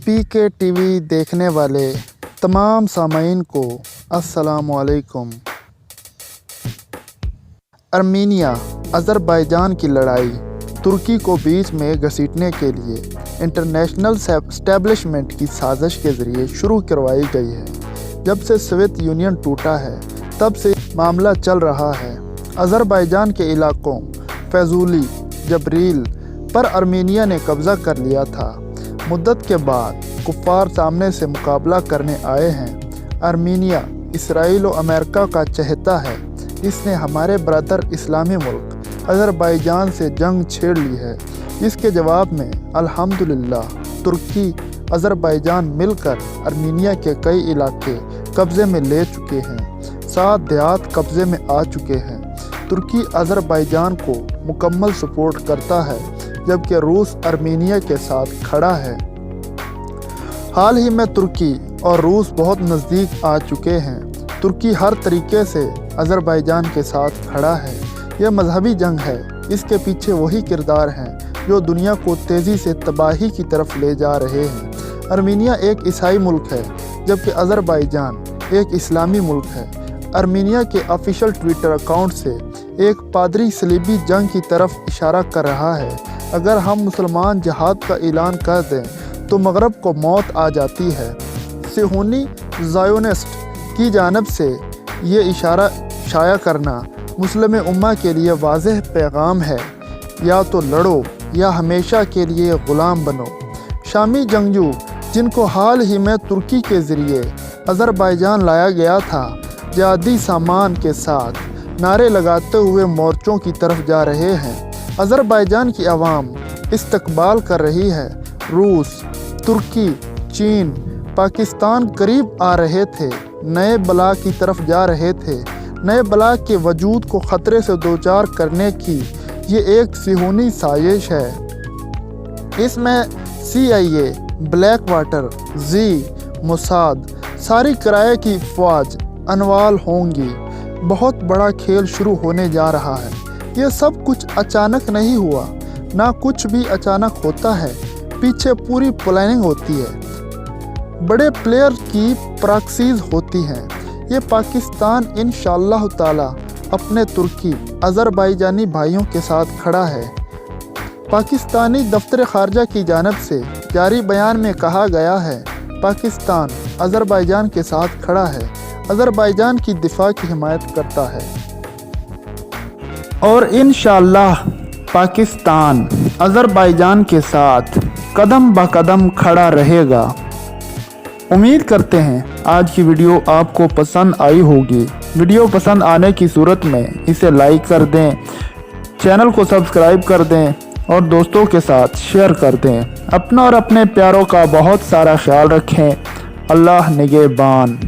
PK TV देखने वाले तमाम सामाईन को अस्सलामु अलैकुम। आर्मीनिया अज़रबैजान की लड़ाई तुर्की को बीच में घसीटने के लिए इंटरनेशनल एस्टेब्लिशमेंट की साजिश के ज़रिए शुरू करवाई गई है। जब से सोवियत यूनियन टूटा है तब से मामला चल रहा है। अज़रबैजान के इलाकों फैज़ूली, जबरील पर आर्मीनिया ने कब्ज़ा कर लिया था। मुद्दत के बाद कुफ़ार सामने से मुकाबला करने आए हैं। आर्मीनिया इसराइल और अमेरिका का चहेता है। इसने हमारे ब्रदर इस्लामी मुल्क अज़रबैजान से जंग छेड़ ली है। इसके जवाब में अल्हम्दुलिल्लाह तुर्की अज़रबैजान मिलकर आर्मीनिया के कई इलाके कब्ज़े में ले चुके हैं। 7 देहात कब्ज़े में आ चुके हैं। तुर्की अज़रबैजान को मुकम्मल सपोर्ट करता है, जबकि रूस आर्मीनिया के साथ खड़ा है। हाल ही में तुर्की और रूस बहुत नज़दीक आ चुके हैं। तुर्की हर तरीके से अज़रबैजान के साथ खड़ा है। यह मजहबी जंग है। इसके पीछे वही किरदार हैं जो दुनिया को तेज़ी से तबाही की तरफ ले जा रहे हैं। आर्मीनिया एक ईसाई मुल्क है, जबकि अज़रबैजान एक इस्लामी मुल्क है। आर्मीनिया के ऑफिशियल ट्विटर अकाउंट से एक पादरी सलीबी जंग की तरफ इशारा कर रहा है। अगर हम मुसलमान जिहाद का ऐलान कर दें तो मगरब को मौत आ जाती है। सिहोनी ज़ायोनिस्ट की जानिब से ये इशारा शाया करना मुस्लिम उम्मा के लिए वाज़ेह पैगाम है, या तो लड़ो या हमेशा के लिए ग़ुलाम बनो। शामी जंगजू जिनको हाल ही में तुर्की के ज़रिए अज़रबैजान लाया गया था, जिहादी सामान के साथ नारे लगाते हुए मोर्चों की तरफ जा रहे हैं। अज़रबैजान की आवाम इस्तकबाल कर रही है। रूस, तुर्की, चीन, पाकिस्तान करीब आ रहे थे, नए बला की तरफ जा रहे थे। नए बला के वजूद को ख़तरे से दोचार करने की ये एक सिहोनी साजिश है। इसमें CIA, ब्लैक वाटर, मोसाद, सारी किराए की फ़ौज अनवाल होंगी। बहुत बड़ा खेल शुरू होने जा रहा है। यह सब कुछ अचानक नहीं हुआ, ना कुछ भी अचानक होता है। पीछे पूरी प्लानिंग होती है। बड़े प्लेयर की प्रॉक्सीज होती हैं। ये पाकिस्तान इंशाअल्लाह ताला अपने तुर्की अज़रबैजानी भाइयों के साथ खड़ा है। पाकिस्तानी दफ्तर ख़ारजा की जानिब से जारी बयान में कहा गया है, पाकिस्तान अज़रबैजान के साथ खड़ा है, अज़रबैजान की दिफा की हिमायत करता है और इंशाअल्लाह पाकिस्तान अज़रबैजान के साथ कदम ब कदम खड़ा रहेगा। उम्मीद करते हैं आज की वीडियो आपको पसंद आई होगी। वीडियो पसंद आने की सूरत में इसे लाइक कर दें, चैनल को सब्सक्राइब कर दें और दोस्तों के साथ शेयर कर दें। अपना और अपने प्यारों का बहुत सारा ख्याल रखें। अल्लाह निगहबान।